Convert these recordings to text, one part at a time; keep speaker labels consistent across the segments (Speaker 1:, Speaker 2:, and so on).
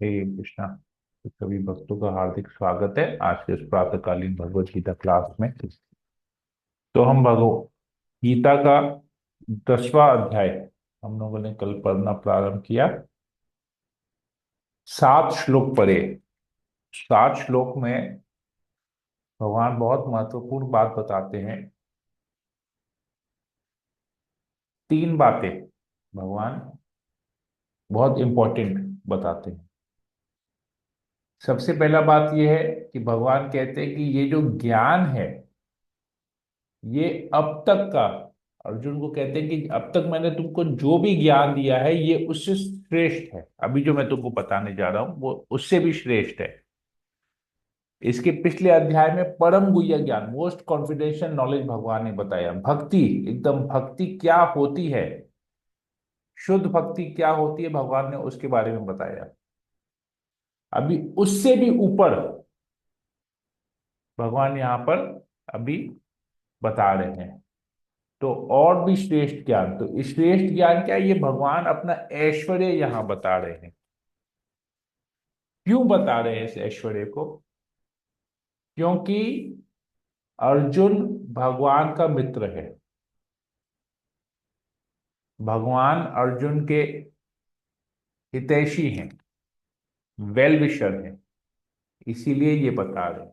Speaker 1: हे कृष्णा। तो सभी भक्तों का हार्दिक स्वागत है आज के इस प्रातःकालीन भगवत गीता क्लास में। तो हम भगवत गीता का 10वां अध्याय हम लोगों ने कल पढ़ना प्रारंभ किया। 7 श्लोक पढ़े। 7 श्लोक में भगवान बहुत महत्वपूर्ण बात बताते हैं। 3 बातें भगवान बहुत इंपॉर्टेंट बताते हैं। सबसे पहला बात यह है कि भगवान कहते हैं कि ये जो ज्ञान है ये अब तक का, अर्जुन को कहते हैं कि अब तक मैंने तुमको जो भी ज्ञान दिया है ये उससे श्रेष्ठ है। अभी जो मैं तुमको बताने जा रहा हूं वो उससे भी श्रेष्ठ है। इसके पिछले अध्याय में परम गुह्य ज्ञान, मोस्ट कॉन्फिडेंशियल नॉलेज भगवान ने बताया। भक्ति, एकदम भक्ति क्या होती है, शुद्ध भक्ति क्या होती है, भगवान ने उसके बारे में बताया। अभी उससे भी ऊपर भगवान यहाँ पर अभी बता रहे हैं। तो और भी श्रेष्ठ ज्ञान, तो श्रेष्ठ ज्ञान क्या है, ये भगवान अपना ऐश्वर्य यहां बता रहे हैं। क्यों बता रहे हैं इस ऐश्वर्य को? क्योंकि अर्जुन भगवान का मित्र है। भगवान अर्जुन के हितैषी हैं, वेल विशर हैं, इसीलिए ये बता रहे हैं।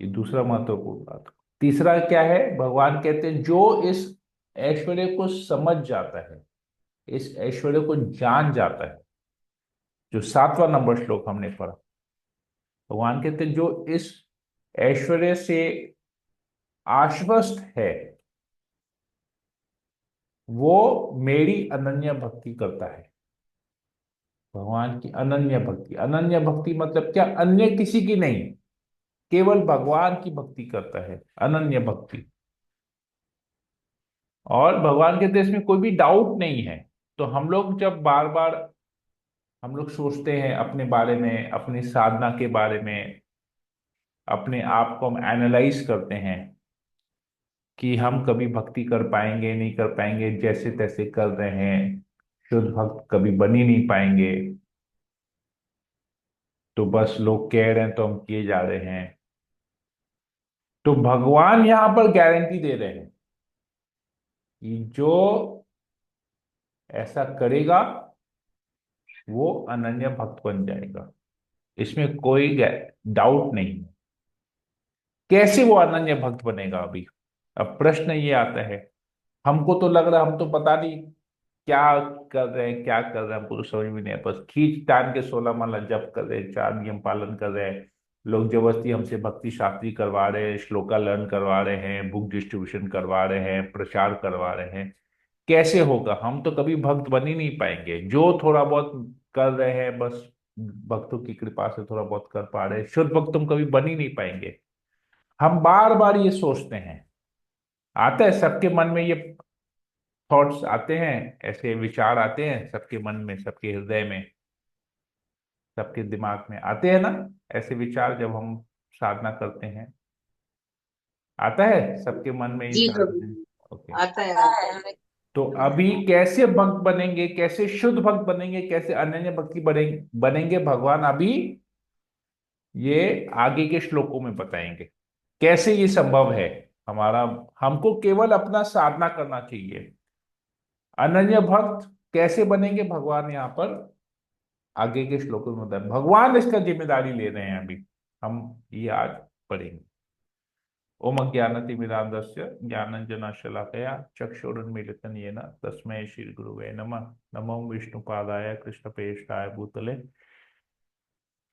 Speaker 1: ये दूसरा महत्वपूर्ण बात। तीसरा क्या है, भगवान कहते हैं जो इस ऐश्वर्य को समझ जाता है, इस ऐश्वर्य को जान जाता है, जो 7वां नंबर श्लोक हमने पढ़ा, भगवान कहते हैं जो इस ऐश्वर्य से आश्वस्त है वो मेरी अनन्य भक्ति करता है। भगवान की अनन्य भक्ति, अनन्य भक्ति मतलब क्या, अन्य किसी की नहीं, केवल भगवान की भक्ति करता है, अनन्य भक्ति। और भगवान कहते हैं इसमें कोई भी डाउट नहीं है। तो हम लोग जब बार बार हम लोग सोचते हैं अपने बारे में, अपनी साधना के बारे में, अपने आप को हम एनालाइज करते हैं कि हम कभी भक्ति कर पाएंगे नहीं कर पाएंगे, जैसे तैसे कर रहे हैं, शुद्ध भक्त कभी बन ही नहीं पाएंगे, तो बस लोग कह रहे हैं तो हम किए जा रहे हैं। तो भगवान यहां पर गारंटी दे रहे हैं कि जो ऐसा करेगा वो अनन्य भक्त बन जाएगा, इसमें कोई डाउट नहीं है। कैसे वो अनन्य भक्त बनेगा? अभी अब प्रश्न ये आता है, हमको तो लग रहा, हम तो पता नहीं क्या कर रहे हैं, क्या कर रहे हैं, हमको तो समझ में नहीं है। बस खींच तान के 16 माला जप कर रहे हैं, 4 नियम पालन कर रहे हैं, लोग जबरदस्ती हमसे भक्ति शास्त्री करवा रहे हैं, श्लोका लर्न करवा रहे हैं, बुक डिस्ट्रीब्यूशन करवा रहे हैं, प्रचार करवा रहे हैं। कैसे होगा? हम तो कभी भक्त बन ही नहीं पाएंगे। जो थोड़ा बहुत कर रहे हैं बस भक्तों की कृपा से थोड़ा बहुत कर पा रहे हैं, शुद्ध भक्त तुम कभी बन ही नहीं पाएंगे। हम बार बार ये सोचते हैं, आता है सबके मन में ये थॉट्स आते हैं, ऐसे विचार आते हैं सबके मन में, सबके हृदय में, सबके दिमाग में आते हैं ना ऐसे विचार जब हम साधना करते हैं। आता है सबके मन में ये
Speaker 2: जी
Speaker 1: साधना
Speaker 2: प्रभु
Speaker 1: है।
Speaker 2: जी।
Speaker 1: ओके।
Speaker 2: आता है आता है।
Speaker 1: तो अभी कैसे भक्त बनेंगे, कैसे शुद्ध भक्त बनेंगे, कैसे अनन्य भक्ति बनेंगे भगवान अभी ये आगे के श्लोकों में बताएंगे। कैसे ये संभव है हमारा? हमको केवल अपना साधना करना चाहिए। अनन्य भक्त कैसे बनेंगे भगवान यहाँ पर आगे के श्लोकों में बताए। भगवान इसका जिम्मेदारी ले रहे हैं। अभी हम ये आज पढ़ेंगे। ओम अज्ञानतिमिरान्धस्य ज्ञानञ्जनशलाकया चक्षुरुन्मीलितं येन तस्मै श्रीगुरुवे नमः। नमो विष्णुपादाय कृष्णप्रेष्ठाय भूतले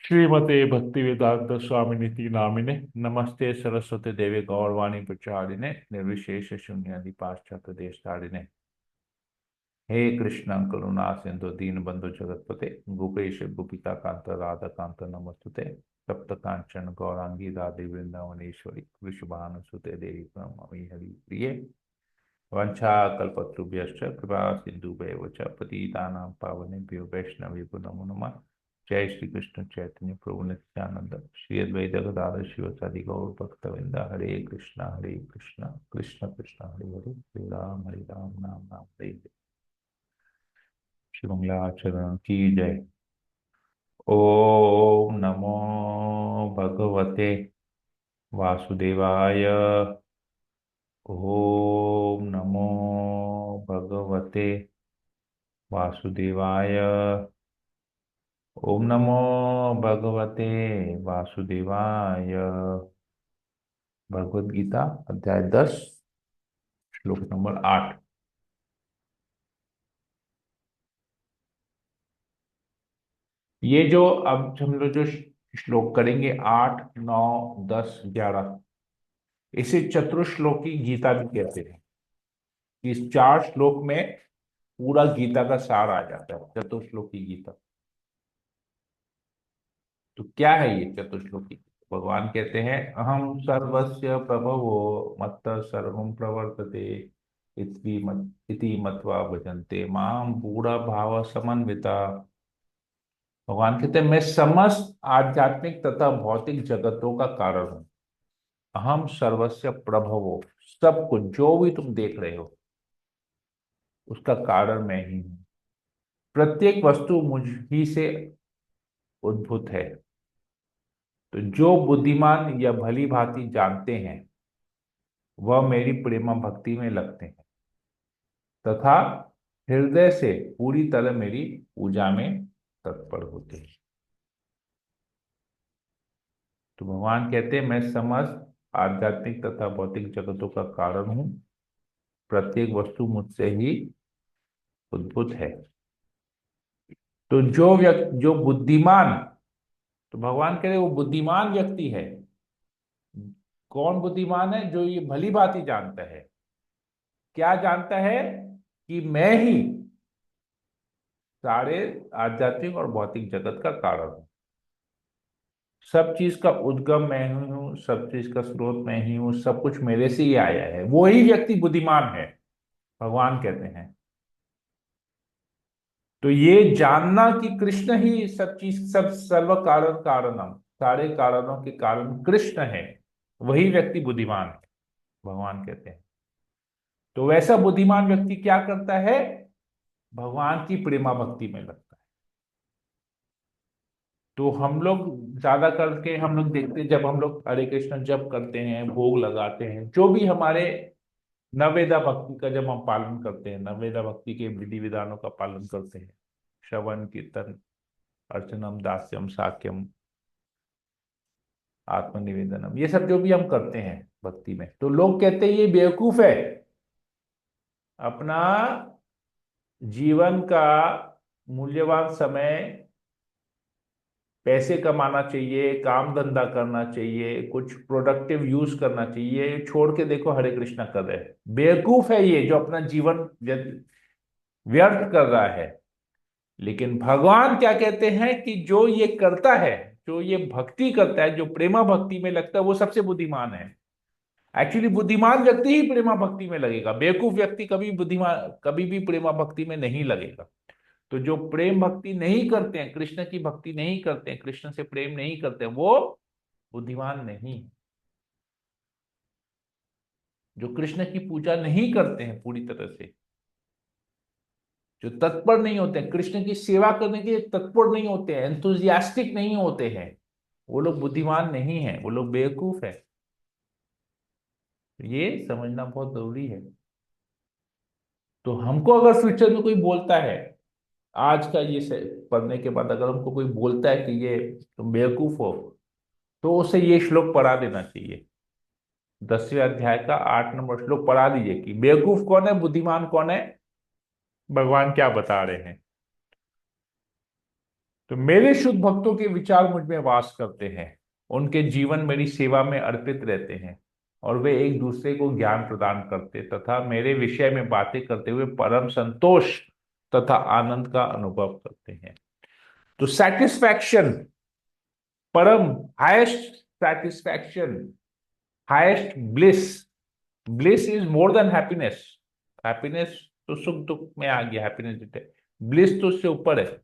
Speaker 1: श्रीमते भक्तिवेदांत स्वामिनिति नामिने नमस्ते सरस्वती देवे गौरवाणी प्रचारिणे निर्विशेष शून्यादि पाश्चात्य देशतारिणे। हे कृष्ण करुणा सिंधु दीन बंधु जगतपते गोपेश गोपिका कांत राधा कांत नमस्तुते। तप्त कांचन गौरांगी राधे वृंदावनेश्वरी वृषभानुसुते देवी प्रणमामि हरि प्रिये। वंशा कल्पतरुभ्यश्च कृपा सिंधुभ्येव च पतितानां पावनेभ्यो वैष्णवेभ्यो नमो नमः। जय श्री कृष्ण चैतन्य प्रभु नित्यानंद श्री अद्वैत गदाधर शिवसादि गौर भक्तवृंद। हरे कृष्णा कृष्ण कृष्ण हरे हरे, हरे राम राम राम हरे हरे। श्री मंगलाचरण की जय। ओम नमो भगवते वासुदेवाय। ओम नमो भगवते वासुदेवाय। ओम नमो भगवते वासुदेवाय। भगवत गीता अध्याय 10 श्लोक नंबर 8। ये जो अब हम लोग जो श्लोक करेंगे 8, 9, 10, 11, इसे चतुश्लोकी गीता भी कहते हैं। इस 4 श्लोक में पूरा गीता का सार आ जाता है, चतुश्लोकी गीता। तो क्या है ये चतुश्लोकी? भगवान कहते हैं अहम सर्वस्य प्रभवो मत्तः सर्वं प्रवर्तते इति मत्वा भजन्ते माम पूरा भाव समन्विता। भगवान कहते हैं मैं समस्त आध्यात्मिक तथा भौतिक जगतों का कारण हूं। अहम सर्वस्य प्रभवो, सब कुछ जो भी तुम देख रहे हो उसका कारण मैं ही हूं। प्रत्येक वस्तु मुझ ही से उद्भूत है। तो जो बुद्धिमान या भली भांति जानते हैं वह मेरी प्रेमा भक्ति में लगते हैं तथा हृदय से पूरी तरह मेरी पूजा में तत्पर होते हैं। तो भगवान कहते हैं मैं समस्त आध्यात्मिक तथा भौतिक जगतों का कारण हूं। प्रत्येक वस्तु मुझसे ही उद्भूत है। तो जो बुद्धिमान, तो भगवान कह रहे वो बुद्धिमान व्यक्ति है। कौन बुद्धिमान है? जो ये भली भांति जानता है। क्या जानता है? कि मैं ही सारे आध्यात्मिक और भौतिक जगत का कारण हूं। सब चीज का उद्गम मैं ही हूँ, सब चीज का स्रोत मैं ही हूँ, सब कुछ मेरे से ही आया है। वो ही व्यक्ति बुद्धिमान है, भगवान कहते हैं। तो ये जानना कि कृष्ण ही सब चीज, सब सर्व कारण कारणम, सारे कारणों के कारण कृष्ण है, वही व्यक्ति बुद्धिमान है, भगवान कहते हैं। तो वैसा बुद्धिमान व्यक्ति क्या करता है? भगवान की प्रेमा भक्ति में लगता है। तो हम लोग ज्यादा करके हम लोग देखते हैं, जब हम लोग हरे कृष्ण जप करते हैं, भोग लगाते हैं, जो भी हमारे नवेदा भक्ति का जब हम पालन करते हैं, नवेदा भक्ति के विधि विधानों का पालन करते हैं, श्रवण कीर्तन अर्चनम दास्यम साक्यम आत्मनिवेदनम, ये सब जो भी हम करते हैं भक्ति में, तो लोग कहते हैं ये बेवकूफ है। अपना जीवन का मूल्यवान समय पैसे कमाना चाहिए, काम धंधा करना चाहिए, कुछ प्रोडक्टिव यूज करना चाहिए, छोड़ के देखो हरे कृष्णा कर रहे हैं। बेवकूफ है ये जो अपना जीवन व्यर्थ कर रहा है। लेकिन भगवान क्या कहते हैं कि जो ये करता है, जो ये भक्ति करता है, जो प्रेमा भक्ति में लगता है, वो सबसे बुद्धिमान है। एक्चुअली बुद्धिमान व्यक्ति ही प्रेमा भक्ति में लगेगा, बेवकूफ व्यक्ति कभी बुद्धिमान कभी भी प्रेमा भक्ति में नहीं लगेगा। तो जो प्रेम भक्ति नहीं करते हैं, कृष्ण की भक्ति नहीं करते हैं, कृष्ण से प्रेम नहीं करते हैं, वो बुद्धिमान नहीं। जो कृष्ण की पूजा नहीं करते हैं पूरी तरह से, जो तत्पर नहीं होते हैं कृष्ण की सेवा करने के लिए, तत्पर नहीं होते हैं, एंथुजियास्टिक नहीं होते हैं, वो लोग बुद्धिमान नहीं है, वो लोग बेवकूफ है। ये समझना बहुत जरूरी है। तो हमको अगर फ्यूचर में कोई बोलता है, आज का ये पढ़ने के बाद अगर हमको कोई बोलता है कि ये तुम बेवकूफ हो, तो उसे ये श्लोक पढ़ा देना चाहिए। 10वें अध्याय का 8 नंबर श्लोक पढ़ा दीजिए कि बेवकूफ कौन है, बुद्धिमान कौन है, भगवान क्या बता रहे हैं। तो मेरे शुद्ध भक्तों के विचार मुझ में वास करते हैं, उनके जीवन मेरी सेवा में अर्पित रहते हैं और वे एक दूसरे को ज्ञान प्रदान करते तथा मेरे विषय में बातें करते हुए परम संतोष तथा आनंद का अनुभव करते हैं। तो सेटिस्फैक्शन, परम highest satisfaction, highest bliss, bliss is more than happiness. Happiness तो सुख दुख में आ गया, हैप्पीनेस, ब्लिस तो उससे ऊपर है।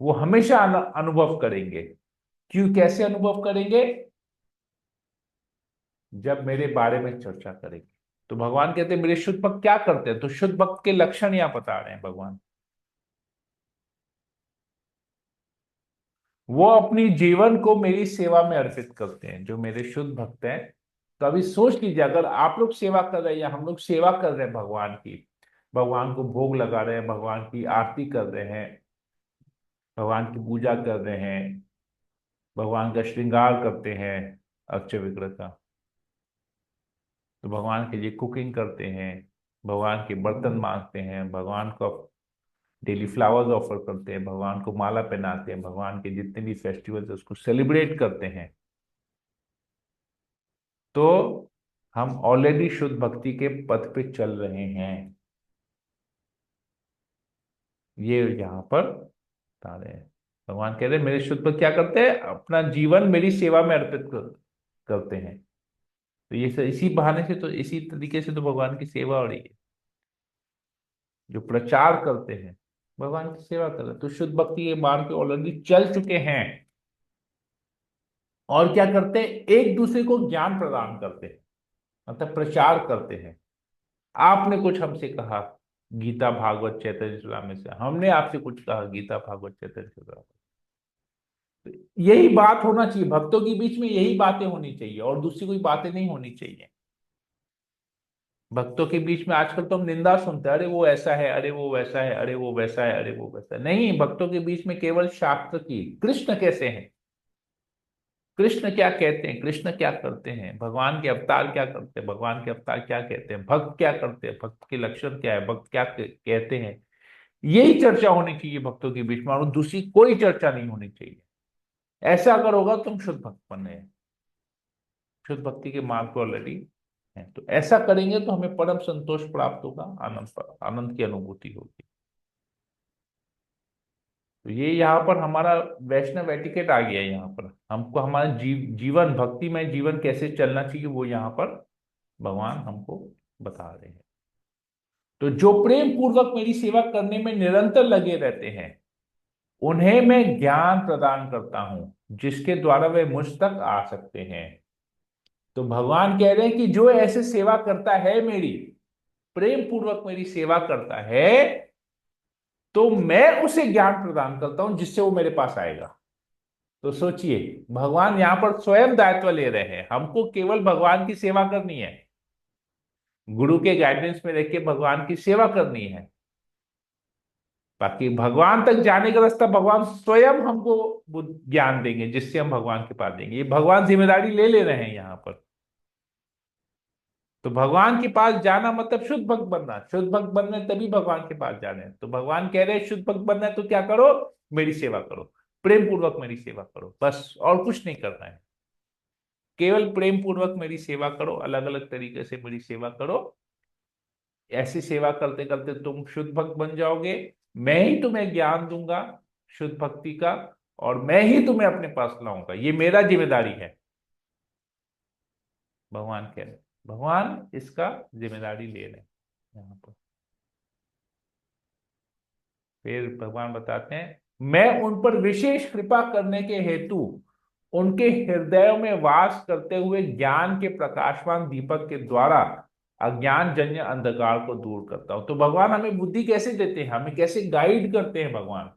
Speaker 1: वो हमेशा अनुभव करेंगे। क्यों, कैसे अनुभव करेंगे? जब मेरे बारे में चर्चा करेंगे। तो भगवान कहते हैं मेरे शुद्ध भक्त क्या करते हैं, तो शुद्ध भक्त के लक्षण यहाँ बता रहे हैं भगवान। वो अपनी जीवन को मेरी सेवा में अर्पित करते हैं, जो मेरे शुद्ध भक्त हैं। तो अभी सोच लीजिए, अगर आप लोग सेवा कर रहे हैं या हम लोग सेवा कर रहे हैं भगवान की, भगवान को भोग लगा रहे हैं, भगवान की आरती कर रहे हैं, भगवान की पूजा कर रहे हैं, भगवान का श्रृंगार करते हैं अक्षय विग्रह का, तो भगवान के लिए कुकिंग करते हैं, भगवान के बर्तन मांजते हैं, भगवान को डेली फ्लावर्स ऑफर करते हैं, भगवान को माला पहनाते हैं, भगवान के जितने भी फेस्टिवल्स उसको सेलिब्रेट करते हैं, तो हम ऑलरेडी शुद्ध भक्ति के पथ पे चल रहे हैं। ये यहाँ पर बता रहे हैं। भगवान कह रहे हैं मेरे शुद्ध भक्त क्या करते हैं, अपना जीवन मेरी सेवा में अर्पित करते हैं। तो ये इसी बहाने से, तो इसी तरीके से तो भगवान की सेवा हो रही है। जो प्रचार करते हैं भगवान की सेवा कर रहे हैं, तो शुद्ध भक्ति के मार्ग पे ऑलरेडी चल चुके हैं। और क्या करते हैं, एक दूसरे को ज्ञान प्रदान करते हैं, मतलब प्रचार करते हैं। आपने कुछ हमसे कहा गीता भागवत चैतन्य चरितामृत में से, हमने आपसे कुछ कहा गीता भागवत चैतन्य चरितामृत। तो यही बात होना चाहिए भक्तों के बीच में, यही बातें होनी चाहिए और दूसरी कोई बातें नहीं होनी चाहिए। भक्तों के बीच में आजकल तो हम निंदा सुनते हैं, अरे वो ऐसा है, अरे वो वैसा है, अरे वो वैसा है, अरे वो वैसा है। नहीं, भक्तों के बीच में केवल शास्त्र की, कृष्ण कैसे हैं, कृष्ण क्या कहते हैं, कृष्ण क्या करते हैं, भगवान के अवतार क्या करते हैं, भगवान के अवतार क्या कहते हैं, भक्त क्या करते हैं, भक्त के लक्षण क्या है, भक्त क्या कहते हैं, यही चर्चा होनी चाहिए भक्तों के बीच में, और दूसरी कोई चर्चा नहीं होनी चाहिए। ऐसा अगर होगा तुम शुद्ध भक्त बन रहे हैं, शुद्ध भक्ति के मार्ग को ऑलरेडी है। तो ऐसा करेंगे तो हमें परम संतोष प्राप्त होगा, आनंद, आनंद की अनुभूति होगी। तो ये यहाँ पर हमारा वैष्णव एटिकेट आ गया है। यहाँ पर हमको हमारा जीवन, भक्ति में जीवन कैसे चलना चाहिए, वो यहाँ पर भगवान हमको बता रहे हैं। तो जो प्रेम पूर्वक मेरी सेवा करने में निरंतर लगे रहते हैं, उन्हें मैं ज्ञान प्रदान करता हूं, जिसके द्वारा वे मुझ तक आ सकते हैं। तो भगवान कह रहे हैं कि जो ऐसे सेवा करता है मेरी, प्रेम पूर्वक मेरी सेवा करता है, तो मैं उसे ज्ञान प्रदान करता हूं जिससे वो मेरे पास आएगा। तो सोचिए, भगवान यहां पर स्वयं दायित्व ले रहे हैं, हमको केवल भगवान की सेवा करनी है, गुरु के गाइडेंस में रह के भगवान की सेवा करनी है। बाकी भगवान तक जाने का रास्ता भगवान स्वयं हमको ज्ञान देंगे, जिससे हम भगवान के पास देंगे। ये भगवान जिम्मेदारी ले रहे हैं यहाँ पर। तो भगवान के पास जाना मतलब शुद्ध भक्त बनना, शुद्ध भक्त बनना है तभी भगवान के पास जाना है। तो भगवान कह रहे हैं शुद्ध भक्त बनना है तो क्या करो, मेरी सेवा करो, प्रेम पूर्वक मेरी सेवा करो, बस और कुछ नहीं करना है। केवल प्रेम पूर्वक मेरी सेवा करो, अलग अलग तरीके से मेरी सेवा करो। ऐसी सेवा करते करते तुम शुद्ध भक्त बन जाओगे। मैं ही तुम्हें ज्ञान दूंगा शुद्ध भक्ति का, और मैं ही तुम्हें अपने पास लाऊंगा, ये मेरा जिम्मेदारी है। भगवान कह रहे, भगवान इसका जिम्मेदारी ले रहे हैं यहाँ पर। फिर भगवान बताते हैं, मैं उन पर विशेष कृपा करने के हेतु उनके हृदयों में वास करते हुए ज्ञान के प्रकाशमान दीपक के द्वारा अज्ञान जन्य अंधकार को दूर करता हूं। तो भगवान हमें बुद्धि कैसे देते हैं, हमें कैसे गाइड करते हैं भगवान।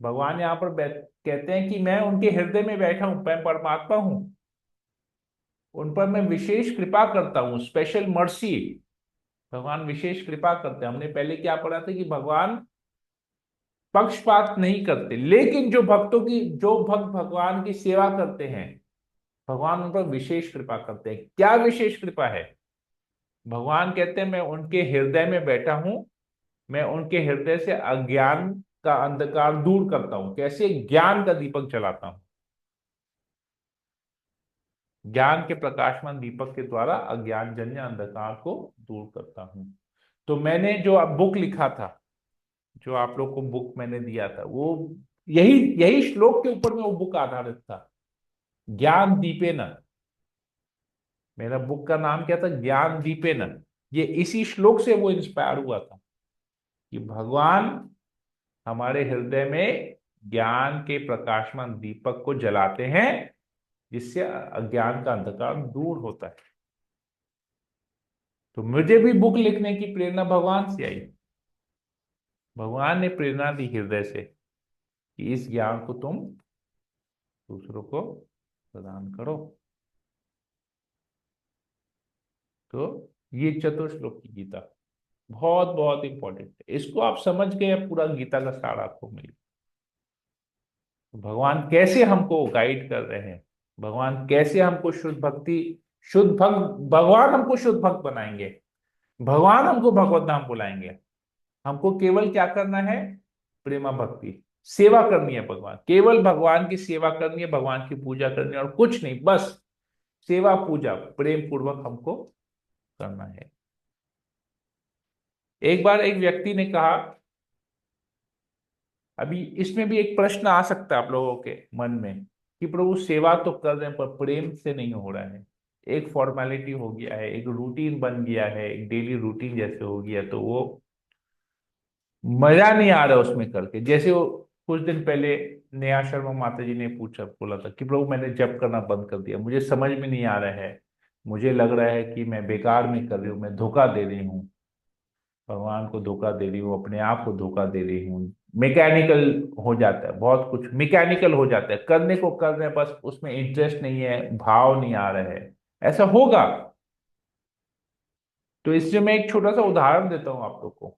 Speaker 1: भगवान यहाँ पर कहते हैं कि मैं उनके हृदय में बैठा हूं, मैं परमात्मा हूं, उन पर मैं विशेष कृपा करता हूं, स्पेशल मर्सी। भगवान विशेष कृपा करते हैं। हमने पहले क्या पढ़ा था कि भगवान पक्षपात नहीं करते, लेकिन जो भक्त भगवान की सेवा करते हैं, भगवान उन पर विशेष कृपा करते हैं। क्या विशेष कृपा है, भगवान कहते हैं मैं उनके हृदय में बैठा हूं, मैं उनके हृदय से अज्ञान का अंधकार दूर करता हूं। कैसे, ज्ञान का दीपक जलाता हूं, ज्ञान के प्रकाशमान दीपक के द्वारा अज्ञान जन्य अंधकार को दूर करता हूं। तो मैंने जो अब बुक लिखा था, जो आप लोग को बुक मैंने दिया था, वो यही यही श्लोक के ऊपर में वो बुक आधारित था, ज्ञान दीपेन। मेरा बुक का नाम क्या था, ज्ञान दीपेन। ये इसी श्लोक से वो इंस्पायर हुआ था कि भगवान हमारे हृदय में ज्ञान के प्रकाशमान दीपक को जलाते हैं, जिससे अज्ञान का अंधकार दूर होता है। तो मुझे भी बुक लिखने की प्रेरणा भगवान से आई। भगवान ने प्रेरणा दी हृदय से कि इस ज्ञान को तुम दूसरों को प्रदान करो। तो ये चतुर्श्लोक की गीता बहुत बहुत इंपॉर्टेंट है। इसको आप समझ गए, पूरा गीता का सार आपको मिल गया। भगवान कैसे हमको गाइड कर रहे हैं, भगवान कैसे हमको शुद्ध भक्ति, शुद्ध भक्त, भगवान हमको शुद्ध भक्त बनाएंगे, भगवान हमको भगवत नाम बुलाएंगे। हमको केवल क्या करना है, प्रेमा भक्ति, सेवा करनी है भगवान, केवल भगवान की सेवा करनी है, भगवान की पूजा करनी है और कुछ नहीं, बस सेवा पूजा प्रेम पूर्वक हमको करना है। एक बार एक व्यक्ति ने कहा, अभी इसमें भी एक प्रश्न आ सकता है आप लोगों के मन में कि प्रभु सेवा तो कर रहे हैं पर प्रेम से नहीं हो रहा है, एक फॉर्मेलिटी हो गया है, एक रूटीन बन गया है, एक डेली रूटीन जैसे हो गया, तो वो मजा नहीं आ रहा उसमें करके। जैसे वो कुछ दिन पहले नेहा शर्मा माता जी ने पूछा, बोला था कि प्रभु मैंने जप करना बंद कर दिया, मुझे समझ में नहीं आ रहा है, मुझे लग रहा है कि मैं बेकार में कर रही हूँ, मैं धोखा दे रही हूँ, भगवान को धोखा दे रही हूँ, अपने आप को धोखा दे रही हूँ। मैकेनिकल हो जाता है, बहुत कुछ मैकेनिकल हो जाता है, करने को कर रहे हैं, बस उसमें इंटरेस्ट नहीं है, भाव नहीं आ रहा है, ऐसा होगा। तो इससे मैं एक छोटा सा उदाहरण देता हूँ आप लोग को।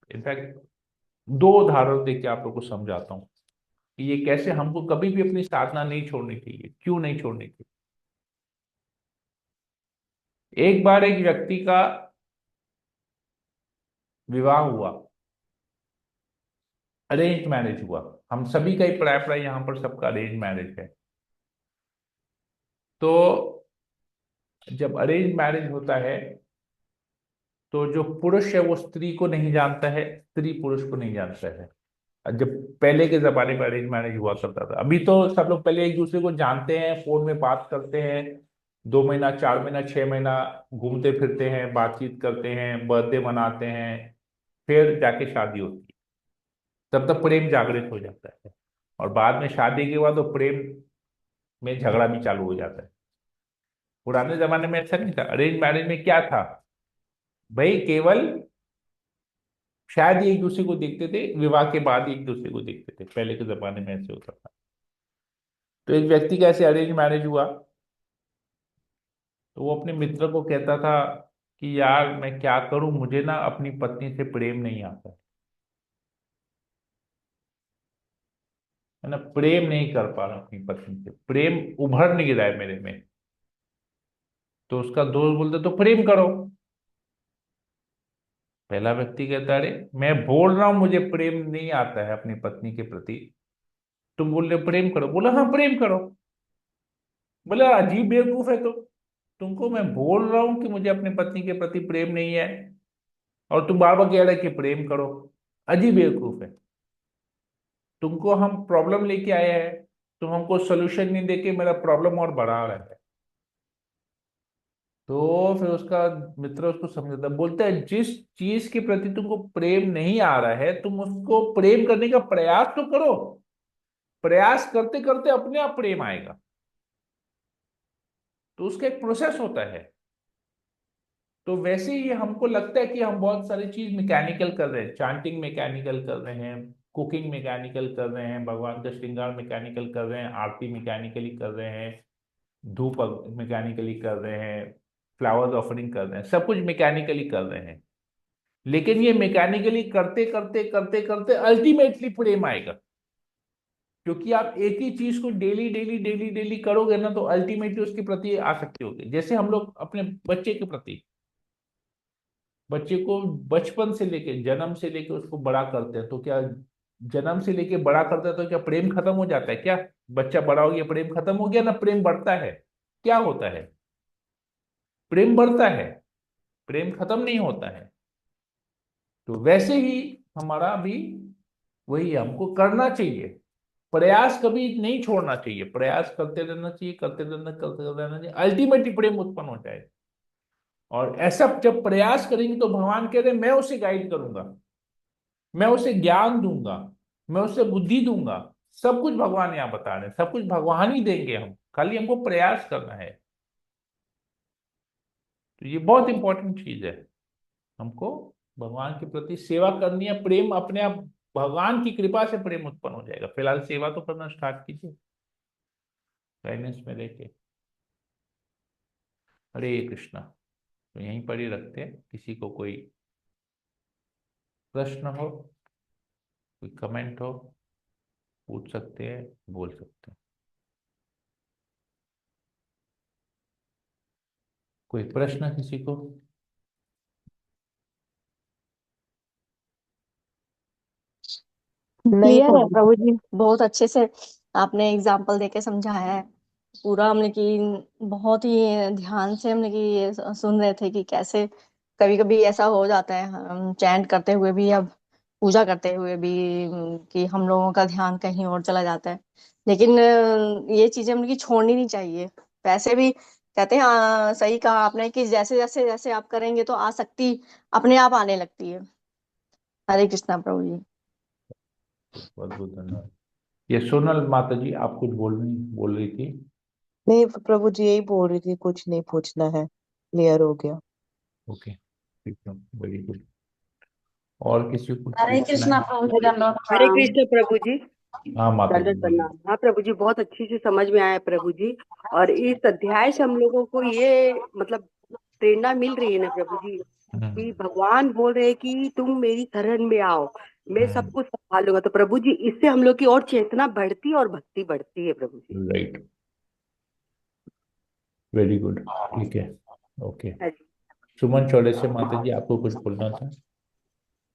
Speaker 1: इनफैक्ट दो उदाहरण देके आप लोग को समझाता हूँ कि ये कैसे हमको कभी भी अपनी साधना नहीं छोड़नी चाहिए, क्यों नहीं छोड़नी चाहिए। एक बार एक व्यक्ति का विवाह हुआ, अरेंज मैरिज हुआ। हम सभी का ही प्राय प्राय यहाँ पर सबका अरेंज मैरिज है। तो जब अरेंज मैरिज होता है तो जो पुरुष है वो स्त्री को नहीं जानता है, स्त्री पुरुष को नहीं जानता है। और जब पहले के जमाने में अरेंज मैरिज हुआ करता था, अभी तो सब लोग पहले एक दूसरे को जानते हैं, फोन में बात करते हैं, 2 महीना 4 महीना 6 महीना घूमते फिरते हैं, बातचीत करते हैं, बर्थडे मनाते हैं, फिर जाके शादी होती है। तब तक प्रेम जागृत हो जाता है, और बाद में शादी के बाद वो प्रेम में झगड़ा भी चालू हो जाता है। पुराने जमाने में ऐसा नहीं था, अरेंज मैरिज में क्या था भाई, केवल शायद ही एक दूसरे को देखते थे, विवाह के बाद ही एक दूसरे को देखते थे, पहले के जमाने में ऐसे होता था। तो एक व्यक्ति का ऐसे अरेंज मैरिज हुआ, तो वो अपने मित्र को कहता था कि यार मैं क्या करूं, मुझे ना अपनी पत्नी से प्रेम नहीं आता है ना, प्रेम नहीं कर पा रहा अपनी पत्नी से, प्रेम उभर नहीं रहा है मेरे में। तो उसका दोस्त बोलते तो प्रेम करो। पहला व्यक्ति कहता, अरे मैं बोल रहा हूं मुझे प्रेम नहीं आता है अपनी पत्नी के प्रति, तुम बोल रहे हो प्रेम करो। बोला हाँ प्रेम करो। बोला अजीब बेवकूफ है तुमको मैं बोल रहा हूं कि मुझे अपनी पत्नी के प्रति प्रेम नहीं है, और तुम बार बार कह रहे कि प्रेम करो। अजीब बेवकूफ है। तुमको हम प्रॉब्लम लेके आए हैं, तुम हमको सोल्यूशन नहीं देके मेरा प्रॉब्लम और बढ़ा रहे हैं। तो फिर उसका मित्र उसको समझाता, बोलता है जिस चीज के प्रति तुमको प्रेम नहीं आ रहा है, तुम उसको प्रेम करने का प्रयास तो करो, प्रयास करते करते अपने आप प्रेम आएगा। तो उसका एक प्रोसेस होता है। तो वैसे ही हमको लगता है कि हम बहुत सारी चीज मैकेनिकल कर रहे हैं, चांटिंग मैकेनिकल कर रहे हैं, कुकिंग मैकेनिकल कर रहे हैं, भगवान का श्रृंगार मैकेनिकल कर रहे हैं, आरती मैकेनिकली कर रहे हैं, धूप मैकेनिकली कर रहे हैं, फ्लावर्स ऑफरिंग कर रहे हैं, सब कुछ मैकेनिकली कर रहे हैं। लेकिन ये मैकेनिकली करते करते करते करते अल्टीमेटली प्रेम आएगा। क्योंकि आप एक ही चीज को डेली डेली डेली डेली करोगे ना, तो अल्टीमेटली उसके प्रति आसक्ति होगी। जैसे हम लोग अपने बच्चे के प्रति, बच्चे को बचपन से लेके, जन्म से लेके उसको बड़ा करते हैं, तो क्या जन्म से लेके बड़ा करते हैं तो क्या प्रेम खत्म हो जाता है क्या? बच्चा बड़ा हो गया प्रेम खत्म हो गया ना, प्रेम बढ़ता है। क्या होता है? प्रेम बढ़ता है, प्रेम खत्म नहीं होता है। तो वैसे ही हमारा भी वही है, हमको करना चाहिए, प्रयास कभी नहीं छोड़ना चाहिए, प्रयास करते रहना चाहिए, करते रहना चाहिए, अल्टीमेटली प्रेम उत्पन्न हो जाए। और ऐसा जब प्रयास करेंगे तो भगवान कह रहे हैं मैं उसे गाइड करूंगा, मैं उसे ज्ञान दूंगा, मैं उसे बुद्धि दूंगा। सब कुछ भगवान यहाँ बता रहे हैं, सब कुछ भगवान ही देंगे, हम खाली हमको प्रयास करना है। तो ये बहुत इंपॉर्टेंट चीज है। हमको भगवान के प्रति सेवा करनी है, प्रेम अपने आप भगवान की कृपा से प्रेम उत्पन्न हो जाएगा। फिलहाल सेवा तो करना स्टार्ट कीजिए, गाइडेंस में लेके। हरे कृष्णा। तो यहीं पर ही रखते हैं, किसी को कोई प्रश्न हो, कोई कमेंट हो, पूछ सकते हैं, बोल सकते हैं। कोई प्रश्न किसी को?
Speaker 2: नहीं
Speaker 3: क्लियर है
Speaker 2: प्रभु।
Speaker 3: प्रभु जी, बहुत अच्छे से आपने एग्जाम्पल देके समझाया है। पूरा हमने की बहुत ही ध्यान से हमने की ये सुन रहे थे कि कैसे कभी कभी ऐसा हो जाता है, हम चैंट करते हुए भी, अब पूजा करते हुए भी, कि हम लोगों का ध्यान कहीं और चला जाता है। लेकिन ये चीजें हमने की छोड़नी नहीं चाहिए। वैसे भी कहते हैं, सही कहा आपने कि जैसे जैसे जैसे आप करेंगे तो आसक्ति अपने आप आने लगती है। हरे कृष्णा प्रभु जी।
Speaker 1: बहुत बहुत धन्यवाद। ये सोनल माता जी, आप कुछ बोल रही थी?
Speaker 2: नहीं प्रभु जी, यही बोल रही थी, कुछ नहीं पूछना है, क्लियर हो गया।
Speaker 1: ओके, ठीक है, वेरी गुड। और किसी को कुछ
Speaker 4: हरे
Speaker 1: पूछना
Speaker 4: कृष्णा
Speaker 1: है?
Speaker 4: प्रभु जी, दंडवत
Speaker 5: हरे
Speaker 4: प्रणाम।
Speaker 5: कृष्ण प्रभु जी।
Speaker 1: हाँ माता जी
Speaker 5: दंडवत
Speaker 1: बोलिए।
Speaker 5: प्रणाम। हाँ प्रभु जी, बहुत अच्छी से समझ में आया प्रभु जी। और इस अध्याय से हम लोगों को ये मतलब प्रेरणा मिल रही है ना प्रभु जी, कि
Speaker 1: हम्म।
Speaker 5: भगवान बोल रहे हैं कि तुम मेरी शरण में आओ, मैं सब
Speaker 1: हम्म।
Speaker 5: कुछ संभालूंगा। तो प्रभु जी, इससे हम लोग की और चेतना बढ़ती है और भक्ति बढ़ती है प्रभु जी।
Speaker 1: राइट, वेरी गुड, ठीक है, ओके।
Speaker 5: हाँ जी।
Speaker 1: सुमन चौड़े से माता जी, आपको कुछ बोलना था?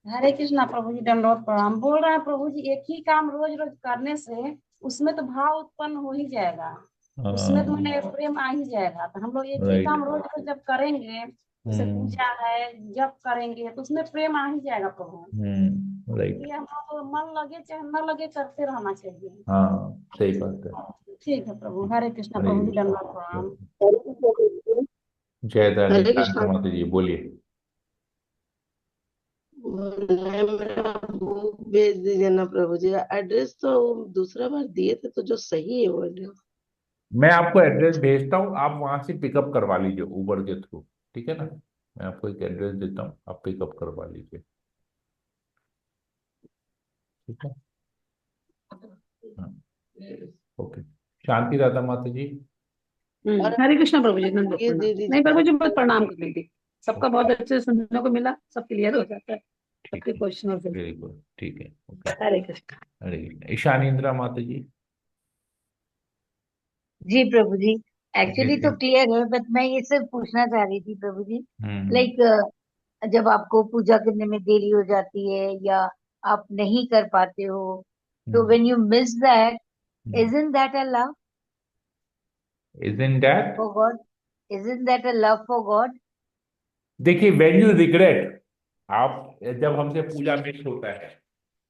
Speaker 4: हरे कृष्णा प्रभु जी, दंडवत प्रणाम। बोल रहे हैं प्रभु जी, एक ही काम रोज रोज करने से उसमें तो भाव उत्पन्न हो ही जाएगा। उसमें तो मैंने प्रेम आ ही जाएगा। तो हम लोग एक ही
Speaker 1: राइट।
Speaker 4: काम रोज रोज जब करेंगे, जैसे
Speaker 1: हम्म।
Speaker 4: पूजा है, जब करेंगे तो उसमें प्रेम आ ही जाएगा प्रभु।
Speaker 1: राइट।
Speaker 4: इसलिए हम लोग मन लगे चाहे न लगे करते रहना चाहिए।
Speaker 1: हाँ, सही बात है।
Speaker 4: ठीक है प्रभु। हरे कृष्णा
Speaker 1: हरे
Speaker 4: प्रभु जी,
Speaker 1: कृष्ण।
Speaker 4: दंडवत प्रणाम।
Speaker 1: जय धनी
Speaker 2: हरे
Speaker 1: शांति
Speaker 2: कृष्णा।
Speaker 1: माता जी बोलिए।
Speaker 2: मेरा बुक भेज दीजिए ना प्रभु जी, एड्रेस तो दूसरा बार दिए थे तो जो सही है वो एड्रेस।
Speaker 1: मैं आपको एड्रेस भेजता हूँ, आप वहां से पिकअप करवा लीजिए उबर के थ्रू, ठीक है ना? मैं आपको एक एड्रेस देता हूँ, आप पिकअप करवा लीजिए, ठीक है? हाँ, ओके। शांति दादा माता जी।
Speaker 2: और
Speaker 4: हरे कृष्णा प्रभु जी, दंडवत
Speaker 2: ये
Speaker 4: प्रणाम।
Speaker 2: दे
Speaker 4: नहीं
Speaker 2: दीजिए।
Speaker 4: प्रभु जी, बहुत प्रणाम कर लीजिए। सबका बहुत अच्छे से सुनने को मिला, सब क्लियर हो जाता है,
Speaker 1: ठीक
Speaker 4: सबके
Speaker 1: है,
Speaker 4: क्वेश्चन से।
Speaker 1: वेरी गुड, ठीक है, ओके।
Speaker 4: हरे कृष्णा।
Speaker 1: हरे कृष्ण। ईशान इंदिरा माता जी।
Speaker 6: जी प्रभु जी, एक्चुअली
Speaker 1: जय।
Speaker 6: तो क्लियर है, बट मैं ये सिर्फ पूछना चाह रही थी प्रभु जी।
Speaker 1: हम्म।
Speaker 6: लाइक, जब आपको पूजा करने में देरी हो जाती है या आप नहीं कर पाते हो, तो when you miss that, isn't that a love
Speaker 1: isn't that?
Speaker 6: for God? Isn't that a love for God?
Speaker 1: देखिए, व्हेन यू रिग्रेट, आप जब हमसे पूजा मिस होता है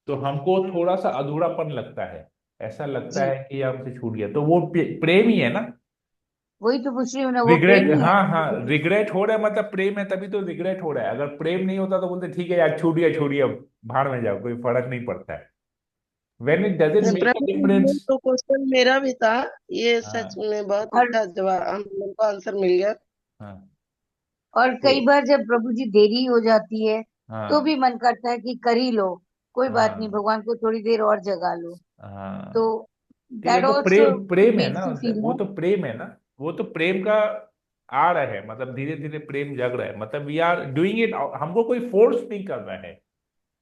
Speaker 1: तो हमको थोड़ा सा अधूरापन लगता है, ऐसा लगता
Speaker 6: जी,
Speaker 1: है कि हमसे छूट गया, तो वो प्रेम ही है ना।
Speaker 6: वही तो पूछ रही हूँ ना, वो
Speaker 1: रिग्रेट,
Speaker 6: प्रेम ही है।
Speaker 1: हाँ हाँ, रिग्रेट हो रहा है मतलब प्रेम है, तभी तो रिग्रेट हो रहा है। अगर प्रेम नहीं होता तो बोलते ठीक है यार, छूट गया, छोड़िए, अब भाड़ में जाओ, कोई फर्क नहीं पड़ता है। When it doesn't make a
Speaker 2: प्रभु जी, ये
Speaker 1: डिफरेंस।
Speaker 2: तो क्वेश्चन मेरा भी था। ये सच में बहुत
Speaker 6: और
Speaker 2: अच्छा जवाब, हम लोग को आंसर मिल गया।
Speaker 1: हाँ।
Speaker 6: और
Speaker 1: तो
Speaker 6: कई बार जब प्रभु जी देरी हो जाती है, तो भी
Speaker 1: हाँ
Speaker 6: मन करता है कि कर ही लो, कोई बात नहीं,
Speaker 1: हाँ
Speaker 6: भगवान को थोड़ी देर और जगा लो। तो
Speaker 1: हाँ, तो ये
Speaker 6: दैट
Speaker 1: तो
Speaker 6: ऑल्सो
Speaker 1: प्रेम, प्रेम है ना,
Speaker 6: मेक्स यू फील
Speaker 1: वो
Speaker 6: ना।
Speaker 1: तो प्रेम है ना, वो तो प्रेम का आ रहा है, मतलब धीरे धीरे प्रेम जग रहा है, मतलब वी आर डूइंग इट, हमको कोई फोर्स नहीं कर रहा है।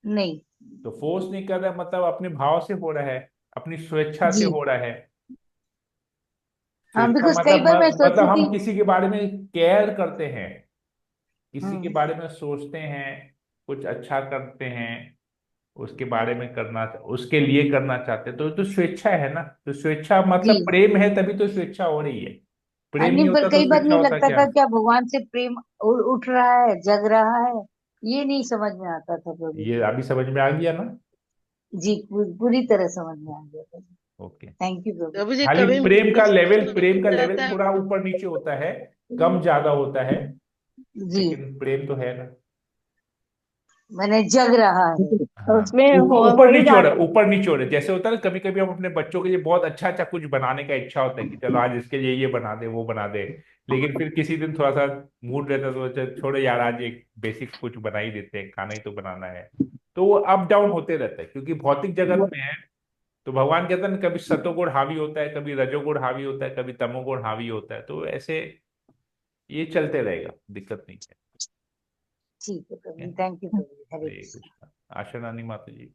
Speaker 6: नहीं।
Speaker 1: तो फोर्स नहीं कर रहा है मतलब अपने भाव से हो रहा है, अपनी स्वेच्छा से
Speaker 6: जी
Speaker 1: हो रहा है।
Speaker 6: हाँ,
Speaker 1: स्वेच्छा
Speaker 6: बिकॉज कई
Speaker 1: मतलब
Speaker 6: बार मैं
Speaker 1: मतलब
Speaker 6: सोचती
Speaker 1: हम
Speaker 6: थी।
Speaker 1: किसी के बारे में केयर करते हैं, किसी के
Speaker 6: हम्म।
Speaker 1: बारे में सोचते हैं, कुछ अच्छा करते हैं, उसके बारे में करना, उसके लिए करना चाहते हैं, तो स्वेच्छा है ना, तो स्वेच्छा
Speaker 6: जी
Speaker 1: मतलब प्रेम है, तभी तो स्वेच्छा हो रही है।
Speaker 6: हाँ,
Speaker 1: प्रेम नहीं
Speaker 6: नहीं, पर
Speaker 1: होता तो
Speaker 6: कई बार
Speaker 1: स्वेच्छा
Speaker 6: ये
Speaker 1: होता
Speaker 6: लगता
Speaker 1: क्या?
Speaker 6: था क्या भगवान से प्रेम उठ रहा है, जग रहा है, ये नहीं समझ में आता था प्रभु
Speaker 1: ये
Speaker 6: जी।
Speaker 1: अभी समझ में आ गया ना?
Speaker 6: जी, पूरी तरह समझ में आ गया था।
Speaker 1: ओके।
Speaker 6: थैंक यू प्रभु।
Speaker 2: प्रभु जी,
Speaker 1: खाली
Speaker 2: कभी
Speaker 1: प्रेम का लेवल
Speaker 2: रहता है।
Speaker 1: थोड़ा ऊपर नीचे होता है, कम ज्यादा होता है,
Speaker 6: जी
Speaker 1: लेकिन प्रेम तो है ना।
Speaker 6: मैंने जग रहा है।
Speaker 1: हाँ,
Speaker 3: उसमें हो
Speaker 1: ऊपर
Speaker 3: ही
Speaker 1: नीचे हो रहा
Speaker 3: जाता
Speaker 1: है, ऊपर नीचे हो रहा है। जैसे होता है ना, कभी कभी हम अपने बच्चों के लिए बहुत अच्छा अच्छा कुछ बनाने का इच्छा होता है कि चलो आज इसके लिए ये बना दे वो बना दे, लेकिन फिर किसी दिन थोड़ा सा मूड रहता है तो छोड़ो यार आज एक बेसिक कुछ बना ही देते हैं, खाना ही तो बनाना है। तो वो अप डाउन होते रहता है क्योंकि भौतिक जगत में है। तो भगवान कहता है ना, कभी सतोगुण हावी होता है, कभी रजोगुण हावी होता है, कभी तमोगुण हावी होता है। तो ऐसे ये चलते रहेगा, दिक्कत नहीं है।
Speaker 6: ठीक है प्रभु
Speaker 1: ठीक
Speaker 6: जी,
Speaker 1: है?
Speaker 6: थैंक यू प्रभु जी, हरे
Speaker 1: हरे
Speaker 6: कृष्ण।
Speaker 1: कृष्णा। आशा रानी माता जी।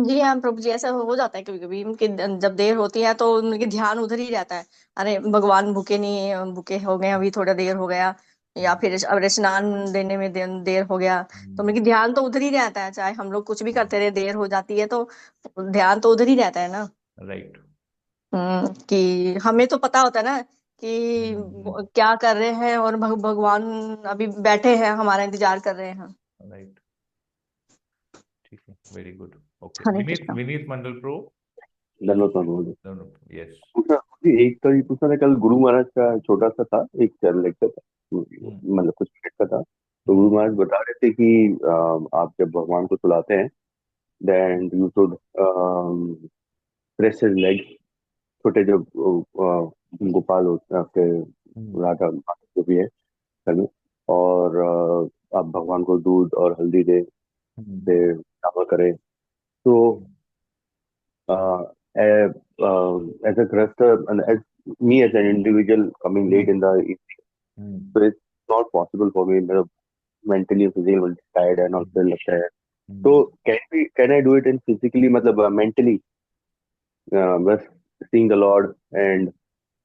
Speaker 3: जी हाँ प्रभु जी, ऐसा हो जाता है कभी कभी उनकी जब देर होती है तो उनके ध्यान उधर ही रहता है। अरे भगवान भूखे नहीं, भूखे हो गए अभी, थोड़ा देर हो गया, या फिर अब स्नान देने में देर हो गया। तो उनकी ध्यान तो उधर ही रहता है, चाहे हम लोग कुछ भी करते रहे, देर हो जाती है तो ध्यान तो उधर ही रहता है ना।
Speaker 1: राइट।
Speaker 3: कि हमें तो पता होता है ना कि क्या कर रहे हैं, और भगवान अभी बैठे हैं हमारा इंतजार कर रहे हैं।
Speaker 1: राइट। ठीक है, वेरी गुड। ओके,
Speaker 3: हरे
Speaker 1: विनीत
Speaker 3: कृष्णा।
Speaker 1: विनीत मंडल प्रो।
Speaker 7: धन्यवाद प्रभु।
Speaker 1: यस।
Speaker 7: पूछा मुझे एक तो ये पूछना था, कल गुरु महाराज का छोटा सा था एक लेक्चर था, मतलब कुछ मिनट का था। तो गुरु महाराज बता रहे थे कि आप जब भगवान को सुलाते हैं then you should press his leg. छोटे जो गोपाल होते हैं आपके, राधा जो भी है घर में, और आप भगवान को दूध और हल्दी दे से क्षमा करें। तो as a grafter and as me as an individual coming late in the evening, so it's not possible for me, मतलब mentally physically tired and all feel लगता है। तो can I do it in physically, मतलब mentally, बस seeing the Lord and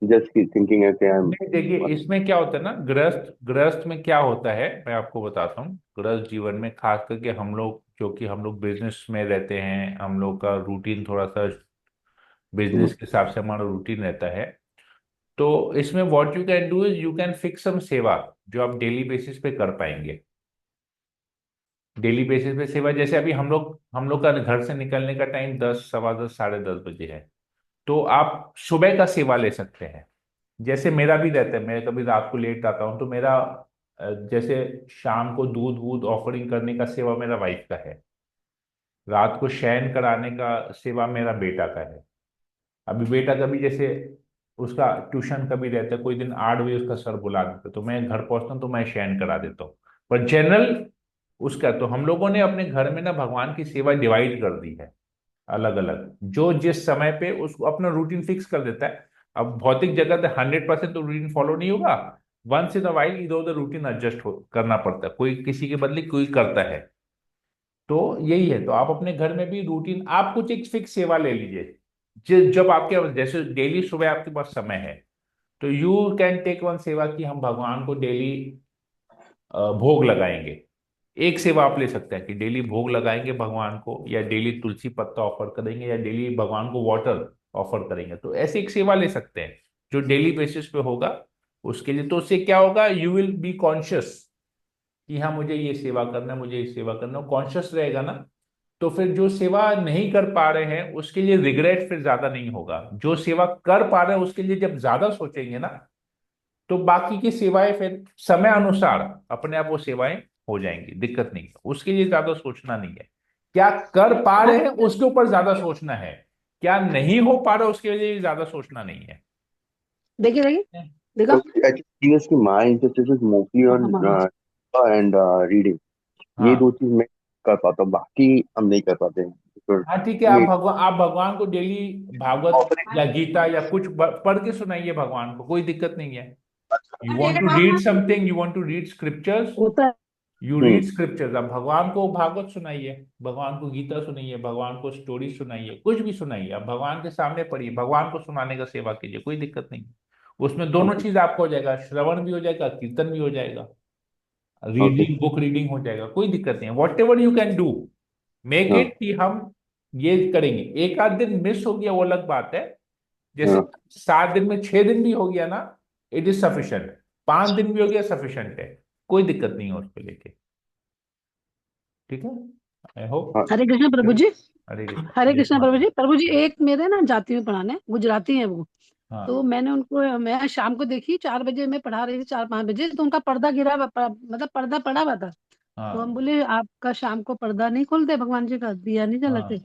Speaker 7: just keep thinking है कि I'm,
Speaker 1: नहीं, देखिए इसमें क्या होता है ना, गृहस्थ गृहस्थ में क्या होता है मैं आपको बताता हूँ। गृहस्थ जीवन में खास करके हम लोग, जो कि हम लोग बिजनेस में रहते हैं, हम लोग का रूटीन थोड़ा सा बिजनेस के हिसाब से हमारा रूटीन रहता है। तो इसमें what you can do is you can fix some सेवा जो आप डेली बेसिस पे कर पाएंगे। डेली बेसिस पे सेवा, जैसे अभी हम लोग का घर से निकलने का टाइम 10, सवा 10, साढ़े 10 बजे है। तो आप सुबह का सेवा ले सकते हैं। जैसे मेरा भी रहता है, मैं कभी रात को लेट आता हूँ तो मेरा जैसे शाम को दूध वूध ऑफरिंग करने का सेवा मेरा वाइफ का है। रात को शयन कराने का सेवा मेरा बेटा का है। अभी बेटा कभी जैसे उसका ट्यूशन कभी रहता है, कोई दिन 8 बजे उसका सर बुला देता तो मैं घर पहुंचता हूँ तो मैं शयन करा देता हूँ। पर जनरल उसका, तो हम लोगों ने अपने घर में ना भगवान की सेवा डिवाइड कर दी है अलग अलग, जो जिस समय पे उसको अपना रूटीन फिक्स कर देता है। अब भौतिक जगत 100% तो रूटीन फॉलो नहीं होगा। वंस इन अ वाइल इधर उधर रूटीन एडजस्ट हो करना पड़ता है, कोई किसी के बदले कोई करता है। तो यही है, तो आप अपने घर में भी रूटीन, आप कुछ एक फिक्स सेवा ले लीजिए। जब आपके जैसे डेली सुबह आपके पास समय है तो यू कैन टेक वन सेवा कि हम भगवान को डेली भोग लगाएंगे। एक सेवा आप ले सकते हैं कि डेली भोग लगाएंगे भगवान को, या डेली तुलसी पत्ता ऑफर करेंगे, या डेली भगवान को वाटर ऑफर करेंगे। तो ऐसी एक सेवा ले सकते हैं जो डेली बेसिस पे होगा उसके लिए। तो उससे क्या होगा, यू विल बी कॉन्शियस कि हाँ मुझे ये सेवा करना है, मुझे ये सेवा करना है, कॉन्शियस रहेगा ना। तो फिर जो सेवा नहीं कर पा रहे हैं उसके लिए रिग्रेट फिर ज्यादा नहीं होगा। जो सेवा कर पा रहे हैं उसके लिए जब ज्यादा सोचेंगे ना, तो बाकी की सेवाएं फिर समय अनुसार अपने आप वो सेवाएं हो जाएंगी, दिक्कत नहीं है। उसके लिए ज्यादा सोचना नहीं है। क्या कर पा रहे हैं उसके ऊपर ज्यादा सोचना है, क्या नहीं हो पा रहा उसके लिए ज्यादा सोचना नहीं है।
Speaker 8: देखिए देखिए देखा।
Speaker 7: seriously my emphasis is mostly on and reading। ये
Speaker 1: हाँ
Speaker 7: दो चीज मैं कर पाता हूँ, बाकी हम नहीं कर पाते हैं। तो
Speaker 1: हाँ, ठीक है।
Speaker 7: ये
Speaker 1: आप भगवान को डेली भागवत या गीता या कुछ पढ़ के सुनाइए भगवान को, कोई दिक्कत नहीं है। You want to read something, you want to read scriptures,
Speaker 8: होता है।
Speaker 1: You read scriptures. अब भगवान को भागवत सुनाइए, भगवान को गीता सुनाइए, भगवान को स्टोरी सुनाइए, कुछ भी सुनाइए। अब भगवान के सामने पढ़िए, भगवान को सुनाने का सेवा कीजिए, कोई दिक्कत नहीं। उसमें दोनों चीज आपको हो जाएगा, श्रवण भी हो जाएगा, कीर्तन भी हो जाएगा,
Speaker 7: ओके।
Speaker 1: रीडिंग बुक रीडिंग हो जाएगा, कोई दिक्कत नहीं है। What ever you can do make
Speaker 7: हाँ
Speaker 1: इट कि हम ये करेंगे। एक आध दिन मिस हो गया वो अलग बात है। जैसे
Speaker 7: हाँ
Speaker 1: 7 दिन में 6 दिन भी हो गया ना, इट इज सफिशियंट। 5 दिन भी हो गया सफिशियंट है, कोई दिक्कत नहीं है उसको लेके। ठीक है, आई होप।
Speaker 7: हाँ
Speaker 8: हरे कृष्ण प्रभु जी।
Speaker 1: हरे कृष्ण,
Speaker 8: हरे
Speaker 1: जय
Speaker 8: कृष्ण
Speaker 1: माता
Speaker 8: प्रभु
Speaker 1: दी।
Speaker 8: जी। प्रभु जी एक मेरे ना जाती में पढ़ाने, गुजराती है वो। तो
Speaker 1: हाँ
Speaker 8: मैंने उनको, मैं शाम को देखी 4 बजे मैं पढ़ा रही थी, 4-5 बजे, तो उनका पर्दा गिरा हुआ, मतलब पर्दा पड़ा हुआ था। तो हम
Speaker 1: हाँ
Speaker 8: बोले आपका शाम को पर्दा नहीं खोलते, भगवान जी का दिया नहीं
Speaker 1: हाँ
Speaker 8: जलाते?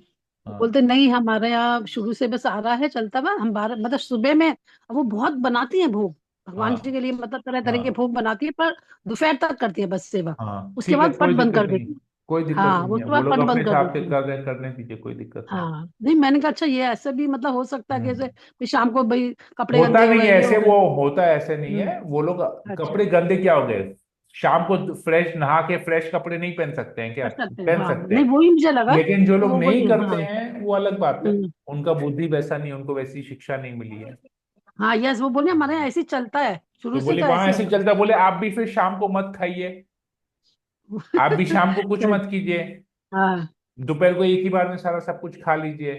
Speaker 1: हाँ
Speaker 8: बोलते नहीं, हमारे यहाँ शुरू से बस आ रहा है, चलता हुआ। हम 12 मतलब सुबह में वो बहुत बनाती है भोग भगवान जी
Speaker 1: हाँ
Speaker 8: के लिए, मतलब तरह तरह के
Speaker 1: हाँ
Speaker 8: भोग बनाती है, पर दोपहर तक करती है बस सेवा।
Speaker 1: हाँ,
Speaker 8: उसके
Speaker 1: ठीक है,
Speaker 8: बाद पट
Speaker 1: कोई
Speaker 8: बंद
Speaker 1: दिक्कत
Speaker 8: कर
Speaker 1: नहीं,
Speaker 8: देती है।
Speaker 1: कोई दिक्कत
Speaker 8: हाँ,
Speaker 1: नहीं है,
Speaker 8: उसके
Speaker 1: वो
Speaker 8: बाद
Speaker 1: लोग
Speaker 8: पट
Speaker 1: अपने
Speaker 8: बंद कर
Speaker 1: हिसाब से
Speaker 8: देती है।
Speaker 1: कर रहे हैं, करने दीजिए, कोई दिक्कत नहीं।
Speaker 8: हाँ नहीं, मैंने कहा अच्छा ये ऐसे भी मतलब हो सकता है कि
Speaker 1: हम्म।
Speaker 8: जैसे कि शाम को भाई कपड़े
Speaker 1: होता
Speaker 8: गंदे हो
Speaker 1: नहीं
Speaker 8: गए,
Speaker 1: है
Speaker 8: ये
Speaker 1: ऐसे,
Speaker 8: हो
Speaker 1: वो
Speaker 8: गए।
Speaker 1: होता ऐसे नहीं है, वो लोग
Speaker 8: अच्छा,
Speaker 1: कपड़े गंदे क्या हो गए, शाम को फ्रेश नहा के फ्रेश कपड़े नहीं पहन सकते हैं क्या?
Speaker 8: कर सकते हैं,
Speaker 1: पहन
Speaker 8: हाँ
Speaker 1: सकते
Speaker 8: नहीं
Speaker 1: हैं।
Speaker 8: वही मुझे लगा
Speaker 1: लेकिन जो
Speaker 8: कि
Speaker 1: लोग
Speaker 8: वो
Speaker 1: नहीं
Speaker 8: बोली
Speaker 1: करते
Speaker 8: हाँ।
Speaker 1: हैं वो अलग बात है,
Speaker 8: हम्म,
Speaker 1: उनका बुद्धि वैसा नहीं, उनको वैसी शिक्षा नहीं मिली है।
Speaker 8: हाँ यस, वो बोले हमारे यहाँ ऐसे ही चलता है,
Speaker 1: तो
Speaker 8: शुरू से
Speaker 1: बोले
Speaker 8: तो
Speaker 1: वहां
Speaker 8: ऐसे
Speaker 1: ऐसे
Speaker 8: है।
Speaker 1: चलता, बोले आप भी फिर शाम को मत खाइए, आप भी शाम को कुछ
Speaker 8: चल,
Speaker 1: मत कीजिए,
Speaker 8: हाँ
Speaker 1: दोपहर को एक ही बार में सारा सब कुछ खा लीजिए,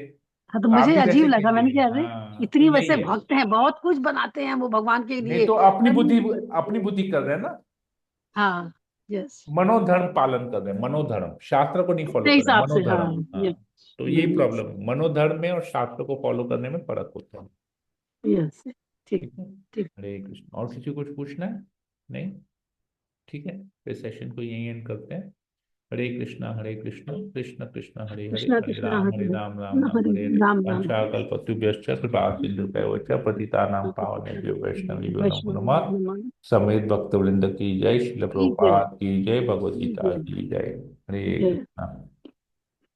Speaker 8: हाँ, तो
Speaker 1: आप
Speaker 8: मुझे
Speaker 1: भी
Speaker 8: अजीब
Speaker 1: वैसे
Speaker 8: लगा, मैंने
Speaker 1: कीजिए।
Speaker 8: कहा अरे
Speaker 1: हाँ, तो
Speaker 8: इतनी
Speaker 1: यही
Speaker 8: वैसे
Speaker 1: है।
Speaker 8: भक्त हैं, बहुत कुछ बनाते हैं वो भगवान के
Speaker 1: नहीं
Speaker 8: लिए।
Speaker 1: तो अपनी
Speaker 8: पर
Speaker 1: बुद्धि, अपनी बुद्धि कर रहे हैं ना,
Speaker 8: हाँ, यस,
Speaker 1: मनोधर्म पालन कर रहे हैं, मनोधर्म, शास्त्र को नहीं फॉलो
Speaker 8: अपने
Speaker 1: कर रहे हैं,
Speaker 8: हिसाब से, हाँ।
Speaker 1: मनोधर्म। हाँ,
Speaker 8: यस,
Speaker 1: तो यही प्रॉब्लम है, मनोधर्म में और शास्त्र को फॉलो करने में फर्क होता है।
Speaker 8: यस, ठीक,
Speaker 1: ठीक है,
Speaker 8: ठीक।
Speaker 1: हरे कृष्ण। और किसी को कुछ पूछना है? नहीं, ठीक है, फिर सेशन को यहीं एंड करते हैं। हरे कृष्णा कृष्ण कृष्ण हरे हरे,
Speaker 8: कृष्णा कृष्णा
Speaker 1: हरे
Speaker 8: हरे
Speaker 1: राम राम
Speaker 8: हरे,
Speaker 1: हरे हरे।
Speaker 8: राम राम हरे।
Speaker 1: वंशाकल्पतरुभ्यश्च कृपा सिन्धुभ्यश्च पतितानां पावनेभ्यो वैष्णवेभ्यो नमो
Speaker 8: वैष्णव
Speaker 1: नमः।
Speaker 8: नमः।
Speaker 1: समेत भक्तवृंद की जय, शिल
Speaker 8: ठीक है,
Speaker 1: प्रभुपाद की जय, भगवद
Speaker 8: ठीक
Speaker 1: गीता
Speaker 8: है,
Speaker 1: की जय। हरे
Speaker 8: जय।
Speaker 1: कृष्णा।